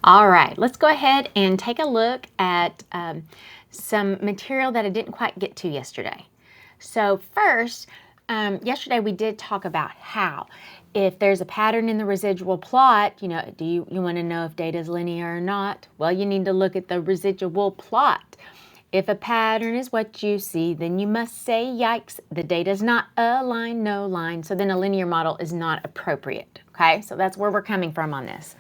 All right, let's go ahead and take a look at some material that I didn't quite get to yesterday. So first, yesterday we did talk about how if there's a pattern in the residual plot, do you want to know if data is linear or not? Well, you need to look at the residual plot. If a pattern is what you see, then you must say, yikes, the data is not a line, no line, so then a linear model is not appropriate, okay? So that's where we're coming from on this.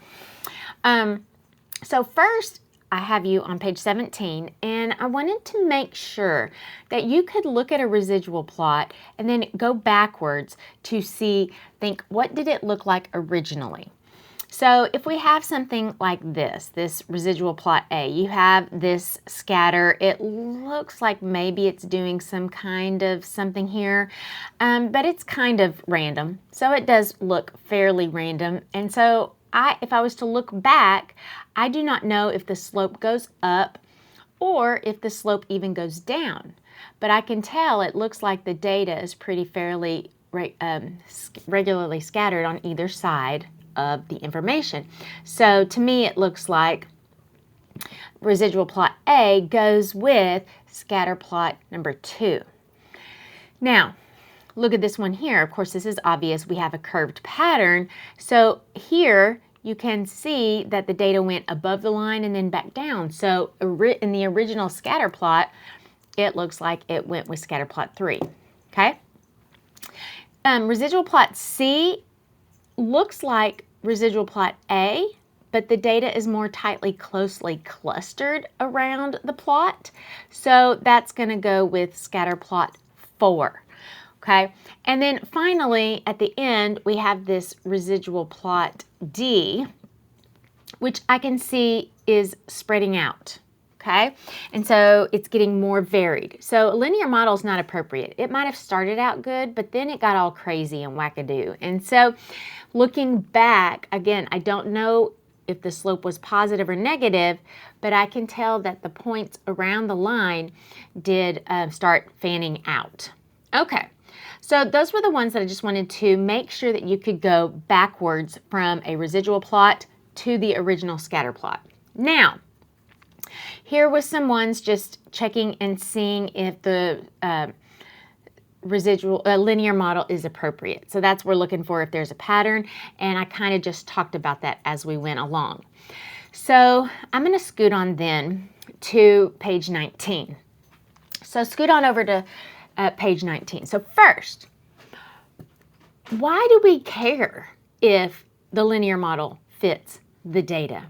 So first, I have you on page 17, and I wanted to make sure that you could look at a residual plot and then go backwards to think, what did it look like originally? So if we have something like this residual plot A, you have this scatter. It looks like maybe it's doing some kind of something here, but it's kind of random. So it does look fairly random. And so if I was to look back, I do not know if the slope goes up or if the slope even goes down. But I can tell it looks like the data is pretty fairly regularly scattered on either side of the information. So to me, it looks like residual plot A goes with scatter plot number 2. Now, look at this one here. Of course, this is obvious. We have a curved pattern. So here you can see that the data went above the line and then back down. So in the original scatter plot, it looks like it went with scatter plot 3. Okay? Residual plot C looks like residual plot A, but the data is more closely clustered around the plot. So that's going to go with scatter plot 4. Okay, and then finally at the end we have this residual plot D, which I can see is spreading out. Okay, and so it's getting more varied. So a linear model is not appropriate. It might have started out good, but then it got all crazy and wackadoo. And so looking back, again, I don't know if the slope was positive or negative, but I can tell that the points around the line did start fanning out. Okay, so those were the ones that I just wanted to make sure that you could go backwards from a residual plot to the original scatter plot. Now, here was some ones just checking and seeing if the linear model is appropriate. So that's what we're looking for if there's a pattern, and I kind of just talked about that as we went along. So I'm going to scoot on then to page 19. So scoot on over to page 19. So first, why do we care if the linear model fits the data?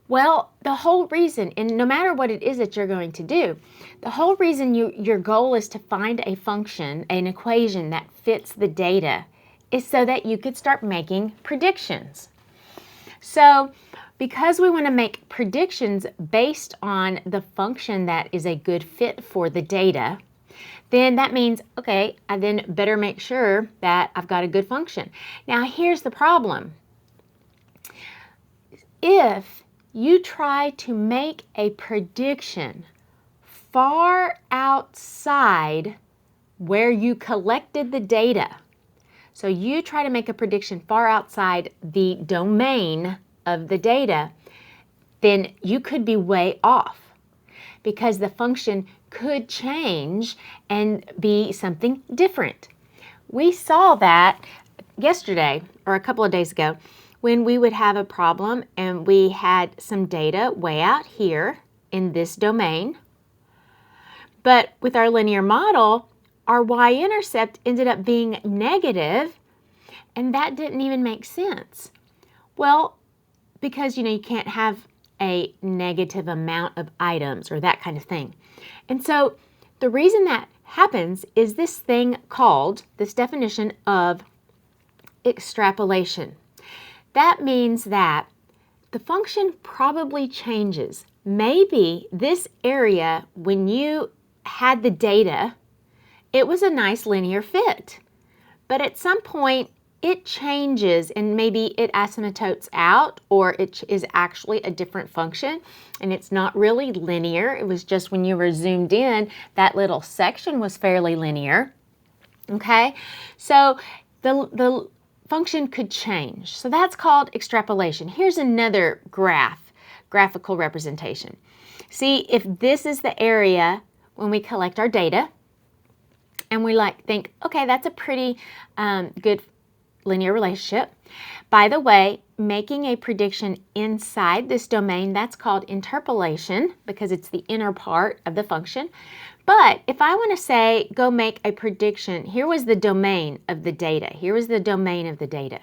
Well, the whole reason, and no matter what it is that you're going to do, the whole reason your goal is to find a function, an equation that fits the data, is so that you could start making predictions. So because we want to make predictions based on the function that is a good fit for the data, then that means, okay, I then better make sure that I've got a good function. Now, here's the problem. If you try to make a prediction far outside where you collected the data, so you try to make a prediction far outside the domain of the data, then you could be way off because the function could change and be something different. We saw that yesterday or a couple of days ago when we would have a problem and we had some data way out here in this domain. But with our linear model, our y-intercept ended up being negative, and that didn't even make sense. Well, because you can't have a negative amount of items or that kind of thing. And so the reason that happens is this thing called, this definition of extrapolation. That means that the function probably changes. Maybe this area, when you had the data, it was a nice linear fit. But at some point, it changes and maybe it asymptotes out, or it is actually a different function and it's not really linear. It was just when you were zoomed in, that little section was fairly linear. Okay, so the function could change. So that's called extrapolation. Here's another graphical representation. See, if this is the area when we collect our data, and we think, okay, that's a pretty good linear relationship. By the way, making a prediction inside this domain, that's called interpolation because it's the inner part of the function. But if I want to say, go make a prediction, here was the domain of the data. Here was the domain of the data.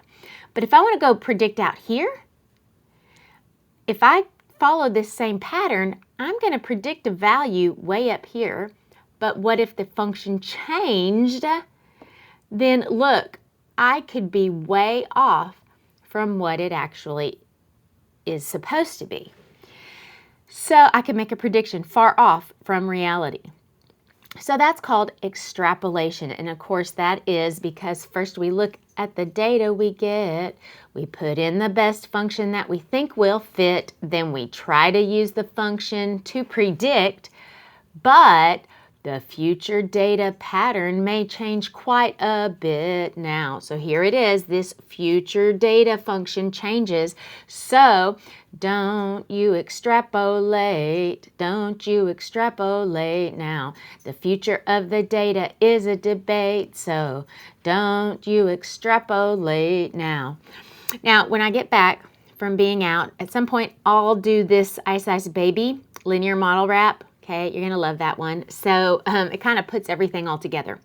But if I want to go predict out here, if I follow this same pattern, I'm going to predict a value way up here. But what if the function changed? Then look, I could be way off from what it actually is supposed to be. So I can make a prediction far off from reality. So that's called extrapolation. And of course that is because first we look at the data we get, we put in the best function that we think will fit, then we try to use the function to predict, but the future data pattern may change quite a bit now. So here it is, this future data function changes. So don't you extrapolate, don't you extrapolate now. The future of the data is a debate, so don't you extrapolate now. Now, when I get back from being out, at some point I'll do this Ice Ice Baby linear model wrap. Okay, you're going to love that one. So it kind of puts everything all together.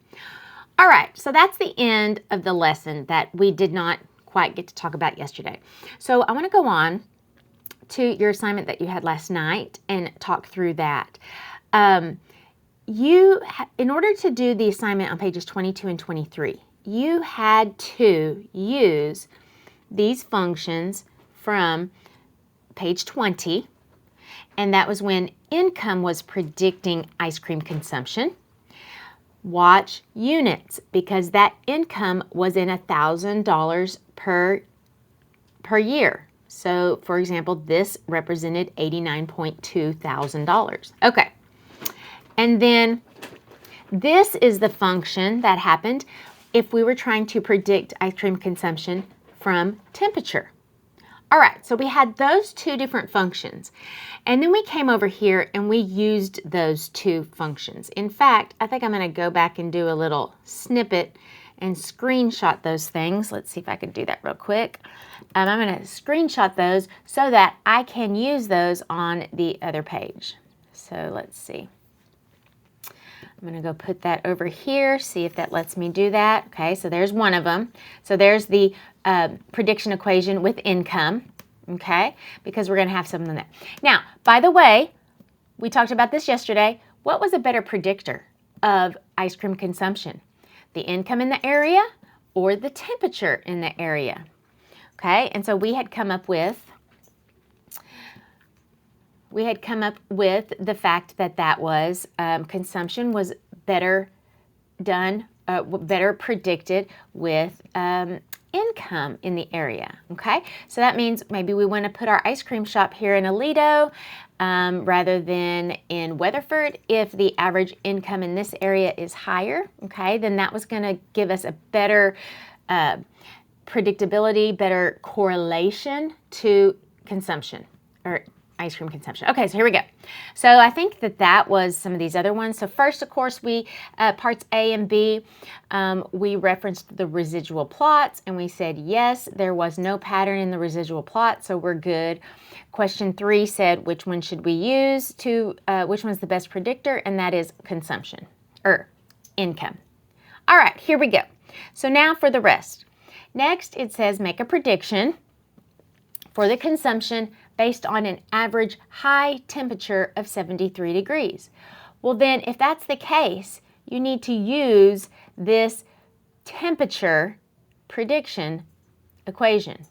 All right, so that's the end of the lesson that we did not quite get to talk about yesterday. So I want to go on to your assignment that you had last night and talk through that. In order to do the assignment on pages 22 and 23, you had to use these functions from page 20, and that was when income was predicting ice cream consumption. Watch units, because that income was in $1,000 per year. So, for example, this represented $89.2 thousand. Okay, and then this is the function that happened if we were trying to predict ice cream consumption from temperature. All right, so we had those two different functions, and then we came over here and we used those two functions. In fact, I think I'm going to go back and do a little snippet and screenshot those things. Let's see if I can do that real quick. I'm going to screenshot those so that I can use those on the other page. So let's see. I'm going to go put that over here, see if that lets me do that. Okay, so there's one of them. So there's the prediction equation with income, okay, because we're going to have something like that. Now, by the way, we talked about this yesterday. What was a better predictor of ice cream consumption? The income in the area or the temperature in the area? Okay, and so we had come up with the fact that that was consumption was better done, better predicted with income in the area. Okay, so that means maybe we want to put our ice cream shop here in Aledo rather than in Weatherford. If the average income in this area is higher, okay, then that was going to give us a better predictability, better correlation to consumption or ice cream consumption. Okay, so here we go. So I think that was some of these other ones. So first, of course, we parts A and B, we referenced the residual plots, and we said, yes, there was no pattern in the residual plot, so we're good. Question 3 said, which one should we use to, which one's the best predictor? And that is consumption, or income. All right, here we go. So now for the rest. Next, it says make a prediction for the consumption based on an average high temperature of 73 degrees. Well then, if that's the case, you need to use this temperature prediction equation.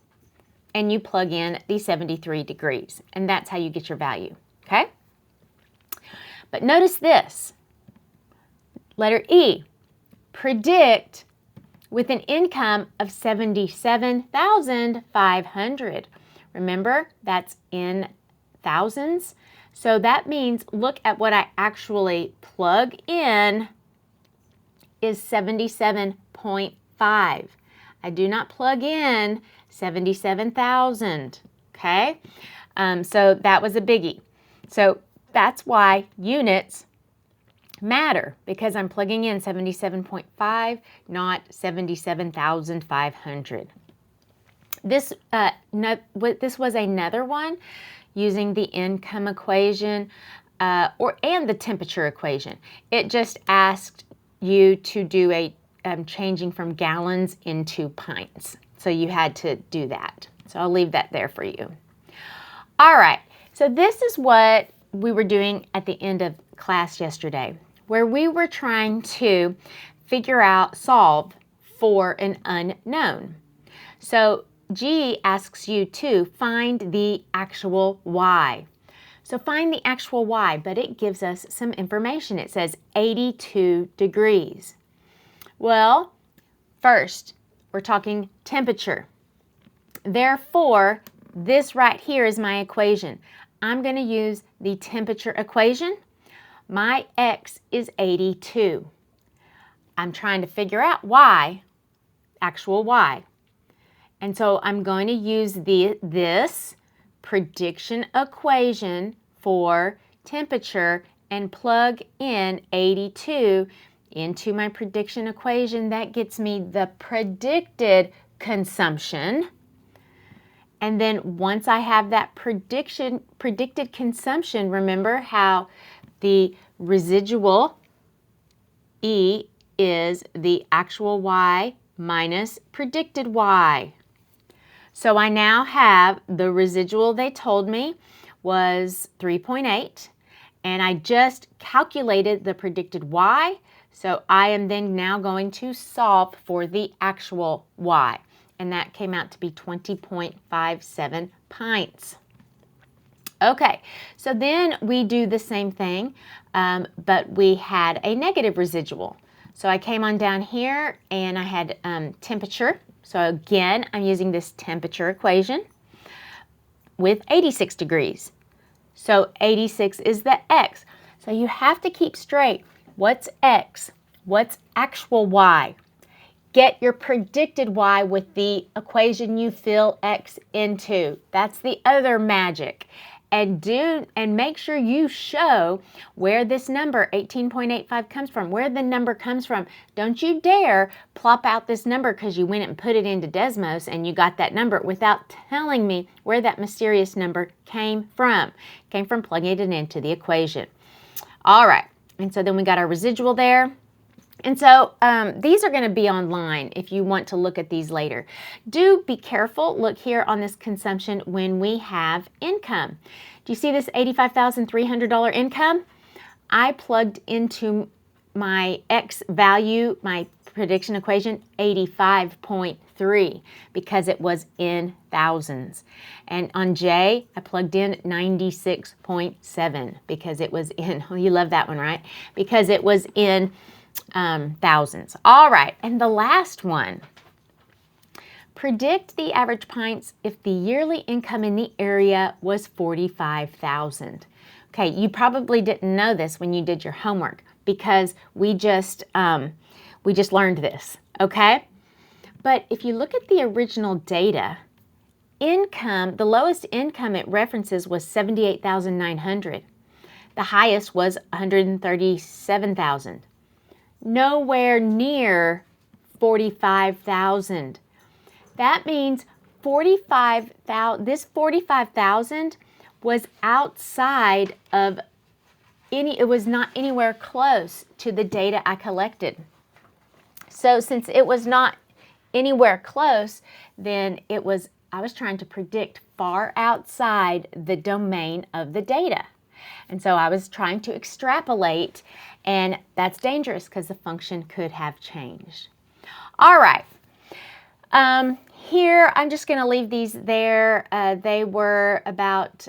And you plug in the 73 degrees. And that's how you get your value, okay? But notice this. Letter E, predict with an income of $77,500. Remember, that's in thousands. So that means look at what I actually plug in is 77.5. I do not plug in 77,000, okay? So that was a biggie. So that's why units matter, because I'm plugging in 77.5, not 77,500. This was another one using the income equation and the temperature equation. It just asked you to do a changing from gallons into pints. So you had to do that. So I'll leave that there for you. All right, so this is what we were doing at the end of class yesterday, where we were trying to solve for an unknown. So G asks you to find the actual Y. So find the actual Y, but it gives us some information. It says 82 degrees. Well, first, we're talking temperature. Therefore, this right here is my equation. I'm going to use the temperature equation. My X is 82. I'm trying to figure out Y, actual Y. And so I'm going to use this prediction equation for temperature and plug in 82 into my prediction equation. That gets me the predicted consumption. And then once I have that predicted consumption, remember how the residual E is the actual Y minus predicted Y. So I now have the residual they told me was 3.8, and I just calculated the predicted Y, so I am then now going to solve for the actual Y, and that came out to be 20.57 pints. Okay, so then we do the same thing, but we had a negative residual. So I came on down here and I had temperature. So again, I'm using this temperature equation with 86 degrees. So 86 is the X. So you have to keep straight. What's X? What's actual Y? Get your predicted Y with the equation you fill X into. That's the other magic. And make sure you show where this number 18.85 comes from, where the number comes from. Don't you dare plop out this number because you went and put it into Desmos and you got that number without telling me where that mysterious number came from. It came from plugging it into the equation. All right, and so then we got our residual there. And so these are going to be online if you want to look at these later. Do be careful. Look here on this consumption when we have income. Do you see this $85,300 income? I plugged into my X value, my prediction equation, 85.3 because it was in thousands. And on J, I plugged in 96.7 because it was in, oh, you love that one, right? Because it was in thousands. All right, and the last one. Predict the average pints if the yearly income in the area was 45,000. Okay, you probably didn't know this when you did your homework because we just learned this, okay? But if you look at the original data, income, the lowest income it references was 78,900. The highest was 137,000. Nowhere near 45,000. That means this 45,000 was outside of it was not anywhere close to the data I collected. So since it was not anywhere close, then I was trying to predict far outside the domain of the data. And so I was trying to extrapolate, and that's dangerous because the function could have changed. All right. Here, I'm just going to leave these there. They were about,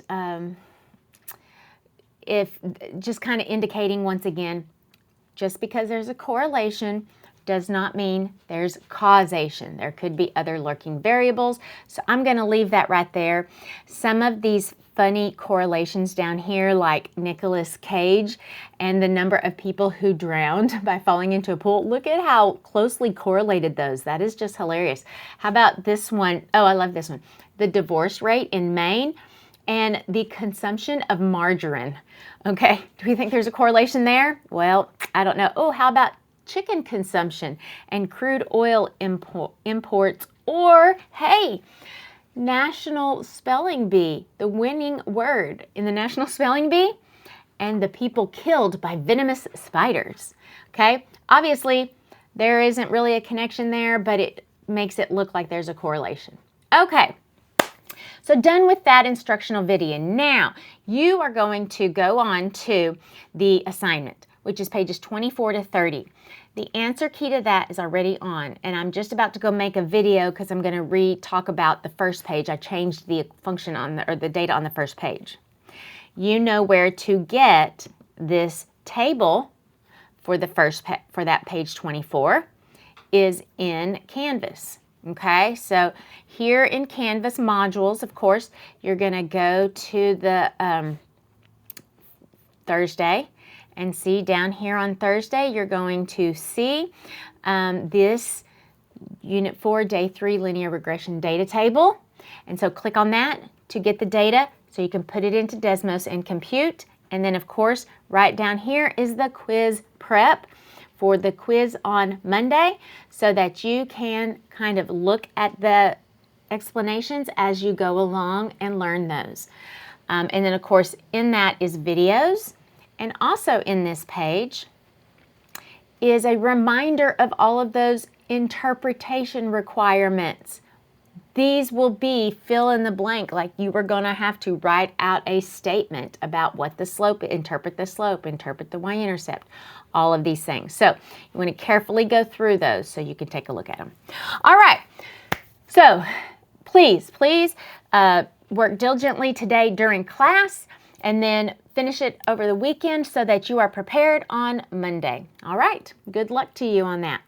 just kind of indicating once again, just because there's a correlation, does not mean there's causation. There could be other lurking variables. So I'm going to leave that right there. Some of these funny correlations down here, like Nicolas Cage and the number of people who drowned by falling into a pool. Look at how closely correlated those. That is just hilarious. How about this one? Oh, I love this one. The divorce rate in Maine and the consumption of margarine. Okay, do we think there's a correlation there? Well, I don't know. Oh, how about chicken consumption and crude oil imports? Or, hey, National Spelling Bee, the winning word in the National Spelling Bee, and the people killed by venomous spiders. Okay, obviously there isn't really a connection there, but it makes it look like there's a correlation. Okay. So done with that instructional video. Now you are going to go on to the assignment, which is pages 24 to 30. The answer key to that is already on, and I'm just about to go make a video because I'm going to talk about the first page. I changed the function on the data on the first page. You know where to get this table for the for that page 24 is in Canvas. Okay, so here in Canvas modules, of course, you're going to go to the Thursday and see down here on Thursday, you're going to see this Unit 4, Day 3 Linear Regression Data Table. And so click on that to get the data so you can put it into Desmos and compute. And then, of course, right down here is the quiz prep for the quiz on Monday so that you can kind of look at the explanations as you go along and learn those. And then, of course, in that is videos. And also in this page is a reminder of all of those interpretation requirements. These will be fill in the blank, like you were going to have to write out a statement about what the slope, interpret the y-intercept, all of these things. So you want to carefully go through those so you can take a look at them. All right, so please work diligently today during class and then finish it over the weekend so that you are prepared on Monday. All right, good luck to you on that.